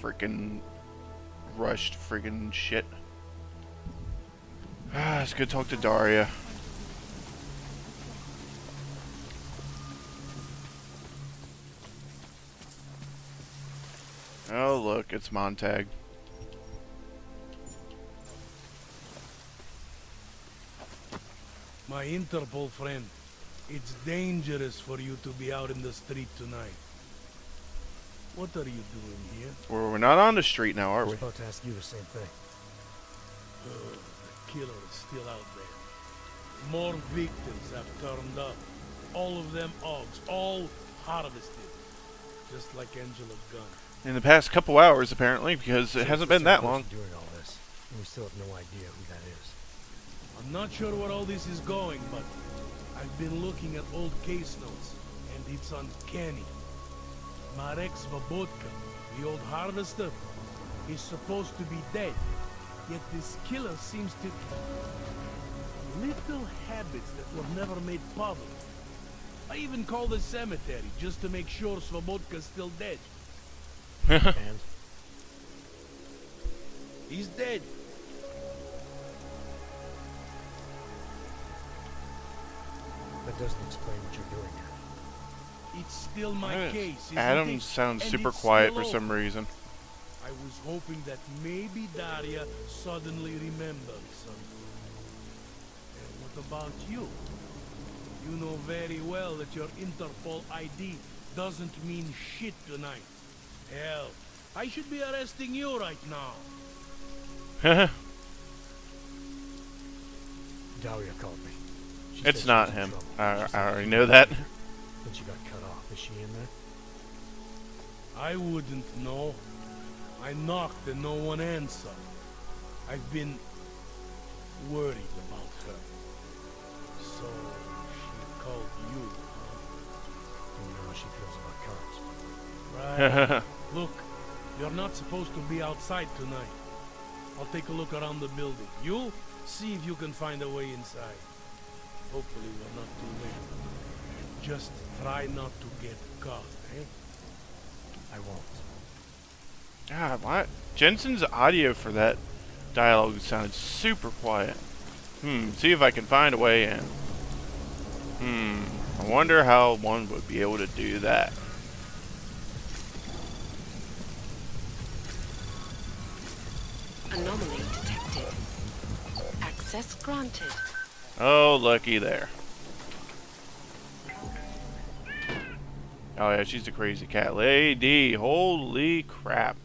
freaking rushed friggin' shit. Let's go talk to Daria. Oh look, it's Montag. My Interpol friend, it's dangerous for you to be out in the street tonight. What are you doing here? Well, we're not on the street now, are I we? was about to ask you the same thing. The killer is still out there. More victims have turned up. All of them Augs, all harvested. Just like Angela's gun. In the past couple hours, apparently, because it hasn't been that long. Doing all this, and we still have no idea who that is. I'm not sure where all this is going, but I've been looking at old case notes, and it's uncanny. Marek Svobotka, the old harvester, is supposed to be dead, yet this killer seems to... Little habits that were never made public. I even called the cemetery just to make sure Svobodka's still dead. And? He's dead. That doesn't explain what you're doing here. It's still my case, isn't Adam it? sounds And super it's quiet still for some open. reason. I was hoping that maybe Daria suddenly remembered something. And what about you? You know very well that your Interpol ID doesn't mean shit tonight. Hell, I should be arresting you right now. Daria called me. She It's said not she was in him. trouble. I She said already she know was that. here. Then she got cut off. Is she in there? I wouldn't know. I knocked and no one answered. I've been worried about her. So she called you, huh? You know how she feels about cops. Right. Look, you're not supposed to be outside tonight. I'll take a look around the building. You see if you can find a way inside. Hopefully we're not too late. Just try not to get caught, eh? I won't. God, what? Jensen's audio for that dialogue sounded super quiet. See if I can find a way in. I wonder how one would be able to do that. Anomaly detected. Access granted. Oh, looky there. Oh yeah, she's a crazy cat lady. Holy crap.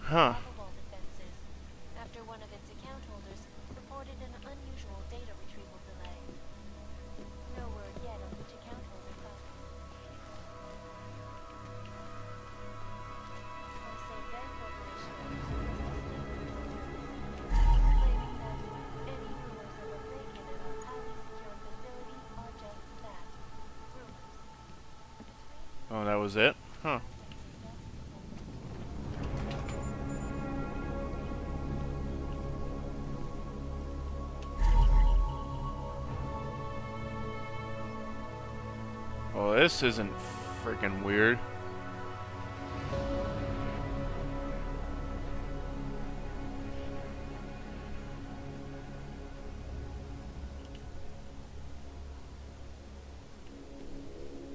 Huh. After one of its account holders reported an unusual data retrieval delay. No word yet on which account holder caused it. Bank Corporation claiming that any rumors of a break-in at our highly secure facility are just that, rumors. Oh, that was it? Huh. Well, this isn't freaking weird.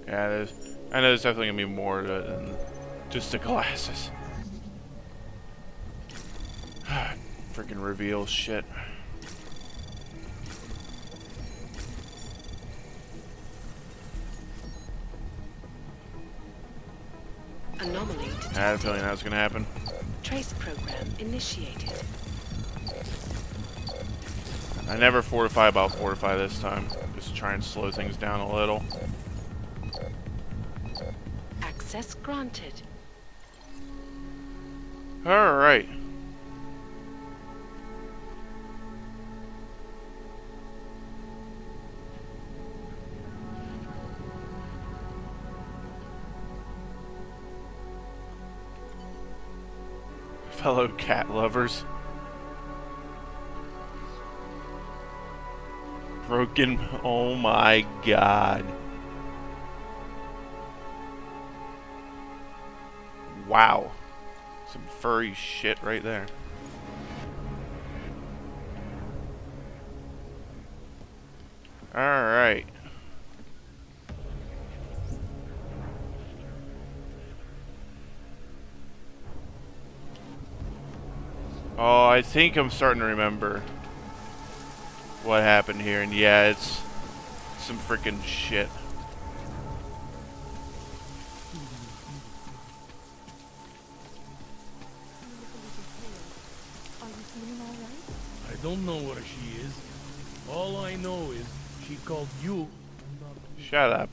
Yeah, I know there's definitely gonna be more to it than just the glasses. Freaking reveal shit. Anomaly I had a detected. feeling that was gonna happen. Trace program initiated. I never fortify about fortify this time. Just to try and slow things down a little. Access granted. Alright. Fellow cat lovers. Broken. Oh my god. Wow. Some furry shit right there. Alright. Oh, I think I'm starting to remember what happened here. And yeah, it's some freaking shit. I don't know where she is. All I know is she called you. Shut up.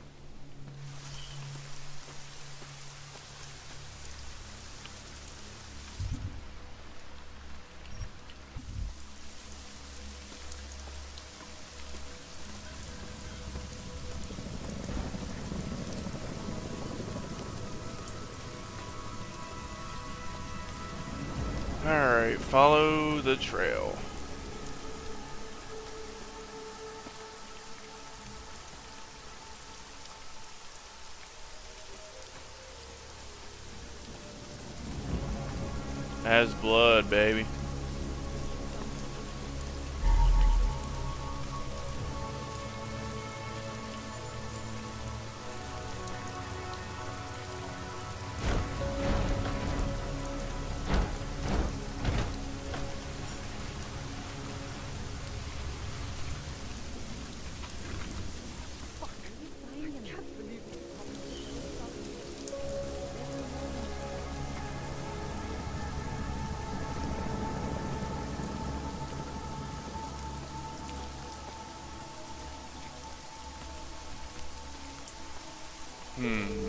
Alright, follow the trail. Has blood, baby.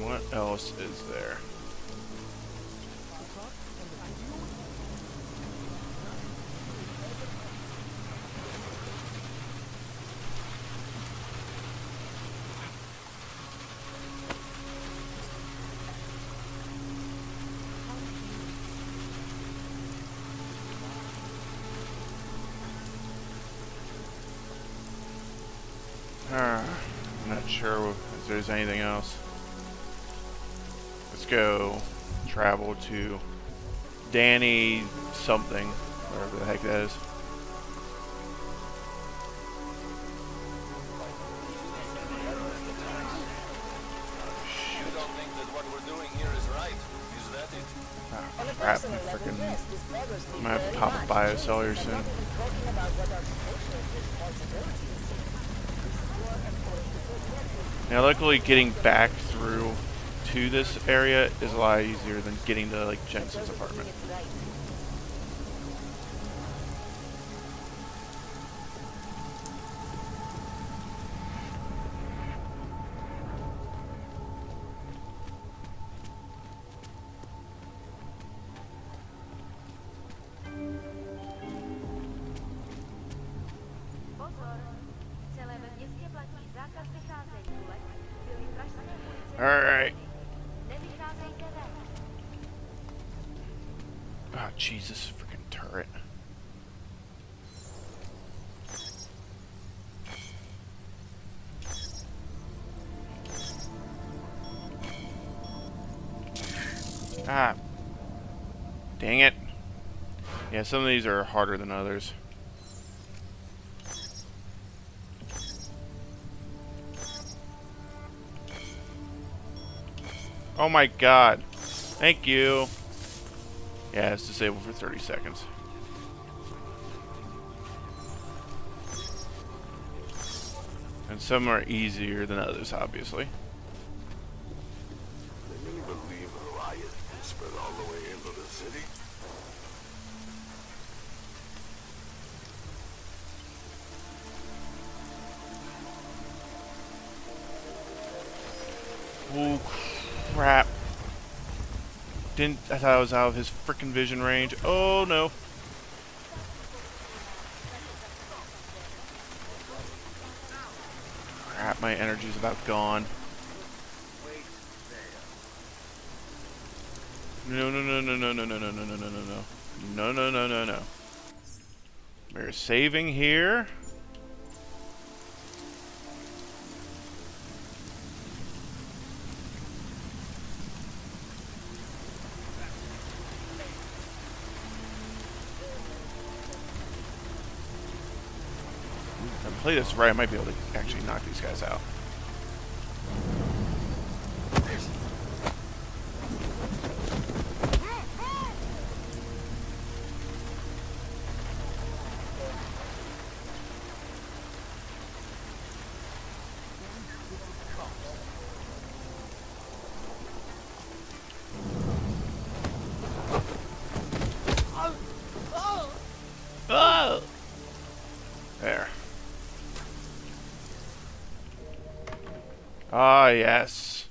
What else is there? I'm not sure if there's anything else. Let's go travel to Danny something, whatever the heck that is. You don't think that what we're doing here is right? Is that it? Oh, crap, I'm gonna have to pop a biocellular soon. Now, luckily, getting back through to this area is a lot easier than getting to, like, Jensen's apartment. Alright. Oh, Jesus, freaking turret. Ah. Dang it. Yeah, some of these are harder than others. Oh my god. Thank you. Yeah, it's disabled for 30 seconds. And some are easier than others, obviously. Can you believe a riot spread all the way into the city? Oh crap. I thought I was out of his frickin' vision range. Oh no. Crap, my energy's about gone. No, no, no, no, no, no, no, no, no, no, no, no, no. No, no, no, no, no. We're saving here. play this right, I might be able to actually knock these guys out. Oh! There. Ah, yes.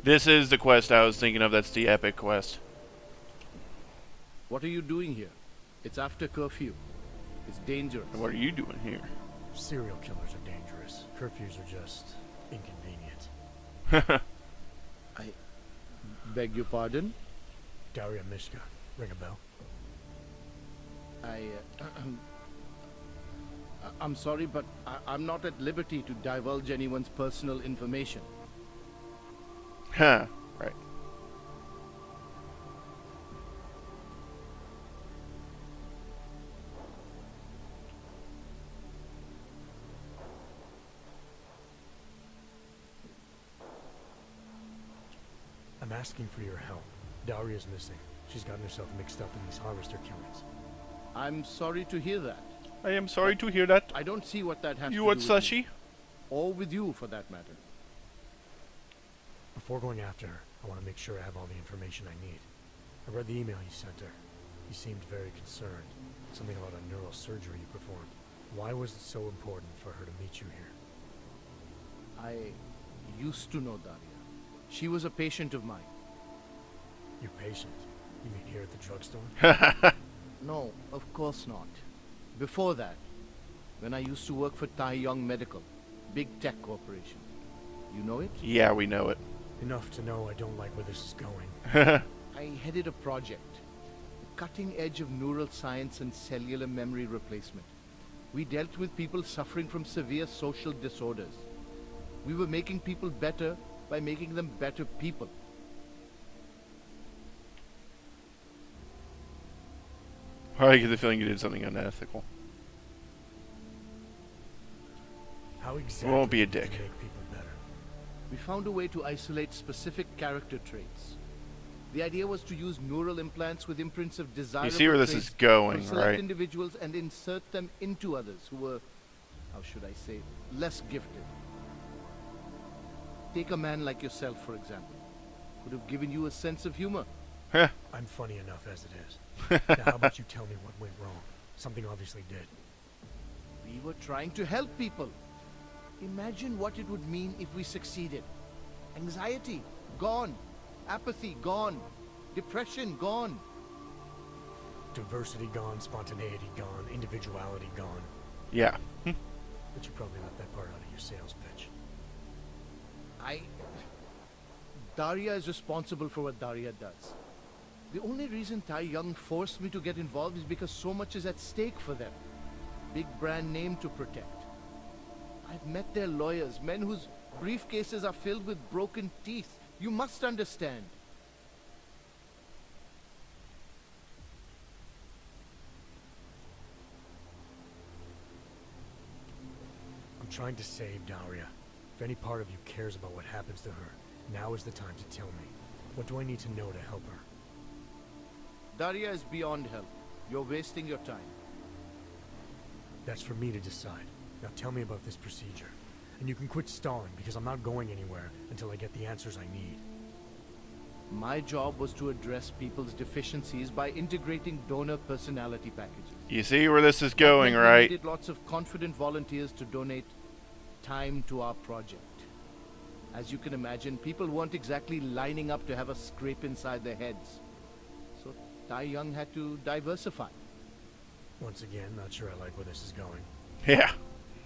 This is the quest I was thinking of. That's the epic quest. What are you doing here? It's after curfew. It's dangerous. And what are you doing here? Serial killers are dangerous. Curfews are just inconvenient. I beg your pardon? Daria Mishka. Ring a bell? I'm sorry, but I'm not at liberty to divulge anyone's personal information. Huh. Right. I'm asking for your help. Daria's missing. She's gotten herself mixed up in these harvester killings. I'm sorry to hear that. I am sorry to hear that. I don't see what that has to You do want with slushy? me. Or with you, for that matter. Before going after her, I want to make sure I have all the information I need. I read the email you sent her. You seemed very concerned. Something about a neural surgery you performed. Why was it so important for her to meet you here? I used to know Daria. She was a patient of mine. You patient? You mean here at the drugstore? No, of course not. Before that, when I used to work for Tai Yong Medical, big tech corporation. You know it? Yeah, we know it. Enough to know I don't like where this is going. I headed a project, the cutting edge of neural science and cellular memory replacement. We dealt with people suffering from severe social disorders. We were making people better by making them better people. I get the feeling you did something unethical. How exactly Won't be a did you dick. make people better? We found a way to isolate specific character traits. The idea was to use neural implants with imprints of desirable You see where this traits is going, from select right? individuals and insert them into others who were, how should I say, less gifted. Take a man like yourself, for example. Could have given you a sense of humor. Huh. I'm funny enough as it is. Now how about you tell me what went wrong? Something obviously did. We were trying to help people. Imagine what it would mean if we succeeded. Anxiety, gone. Apathy, gone. Depression, gone. Diversity gone, spontaneity gone, individuality gone. Yeah. But you probably left that part out of your sales pitch. Daria is responsible for what Daria does. The only reason Tai Yong forced me to get involved is because so much is at stake for them. Big brand name to protect. I've met their lawyers, men whose briefcases are filled with broken teeth. You must understand. I'm trying to save Daria. If any part of you cares about what happens to her, now is the time to tell me. What do I need to know to help her? Daria is beyond help. You're wasting your time. That's for me to decide. Now tell me about this procedure. And you can quit stalling, because I'm not going anywhere until I get the answers I need. My job was to address people's deficiencies by integrating donor personality packages. You see where this is going, That meant we right? needed lots of confident volunteers to donate time to our project. As you can imagine, people weren't exactly lining up to have a scrape inside their heads. So Tai Yong had to diversify. Once again, not sure I like where this is going. Yeah.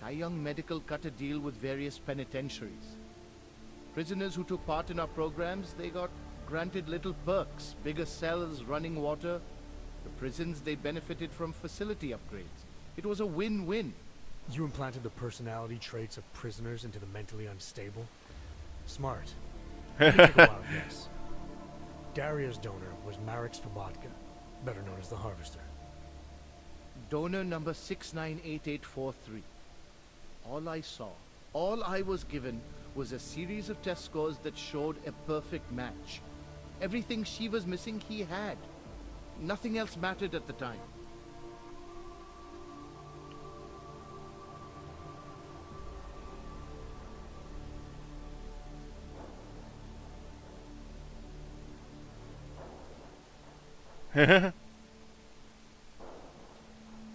Tai Yong Medical cut a deal with various penitentiaries. Prisoners who took part in our programs, they got granted little perks, bigger cells, running water. The prisons, they benefited from facility upgrades. It was a win-win. You implanted the personality traits of prisoners into the mentally unstable? Smart. Let me take a wild guess. Daria's donor was Marek Svobotka, better known as the Harvester. Donor number 698843. All I saw, all I was given was a series of test scores that showed a perfect match. Everything she was missing, he had. Nothing else mattered at the time.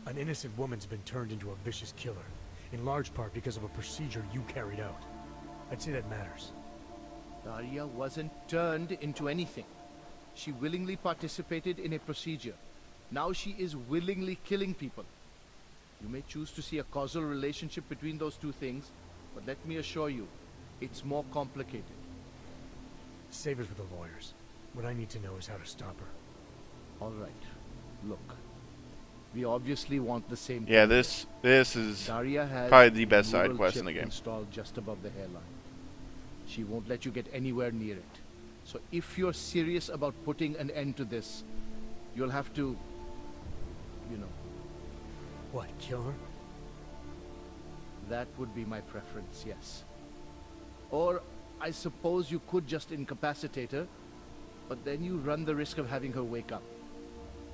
An innocent woman's been turned into a vicious killer, in large part because of a procedure you carried out. I'd say that matters. Daria wasn't turned into anything. She willingly participated in a procedure. Now she is willingly killing people. You may choose to see a causal relationship between those two things, but let me assure you, it's more complicated. Save it for the lawyers. What I need to know is how to stop her. All right. Look. We obviously want the same Yeah, thing. this is Daria has probably the a best side neural quest in chip the game. installed just above the hairline. She won't let you get anywhere near it. So if you're serious about putting an end to this, you'll have to, you know, What, kill her? that would be my preference, yes. Or I suppose you could just incapacitate her, but then you run the risk of having her wake up.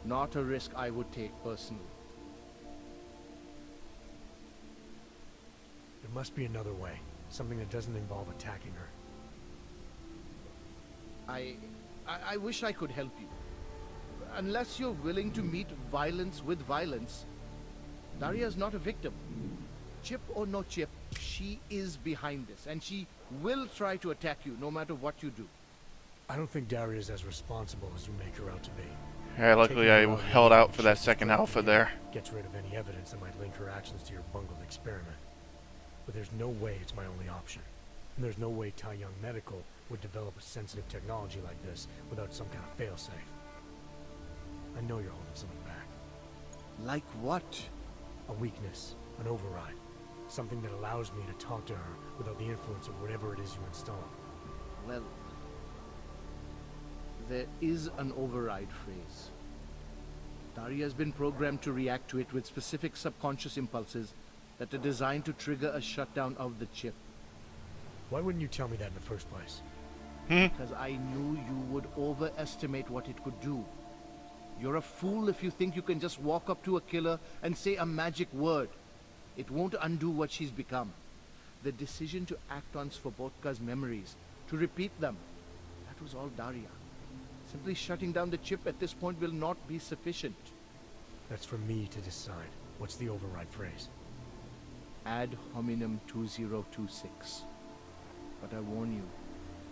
Not a risk I would take personally. There must be another way. Something that doesn't involve attacking her. I wish I could help you. Unless you're willing to meet violence with violence, Daria's not a victim. Chip or no chip, she is behind this, and she will try to attack you no matter what you do. I don't think Daria's as responsible as you make her out to be. Yeah, luckily I held out for that second alpha there. Gets rid of any evidence that might link her actions to your bungled experiment. But there's no way it's my only option. And there's no way Tai Young Medical would develop a sensitive technology like this without some kind of failsafe. I know you're holding something back. Like what? A weakness, an override. Something that allows me to talk to her without the influence of whatever it is you install. Well, there is an override phrase. Daria has been programmed to react to it with specific subconscious impulses that are designed to trigger a shutdown of the chip. Why wouldn't you tell me that in the first place? Because I knew you would overestimate what it could do. You're a fool if you think you can just walk up to a killer and say a magic word. It won't undo what she's become. The decision to act on Svobodka's memories, to repeat them, that was all Daria. Simply shutting down the chip at this point will not be sufficient. That's for me to decide. What's the override phrase? Ad hominem 2026. But I warn you,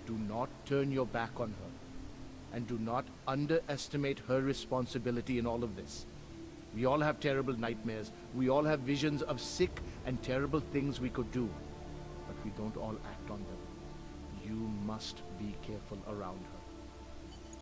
do not turn your back on her. And do not underestimate her responsibility in all of this. We all have terrible nightmares. We all have visions of sick and terrible things we could do. But we don't all act on them. You must be careful around her.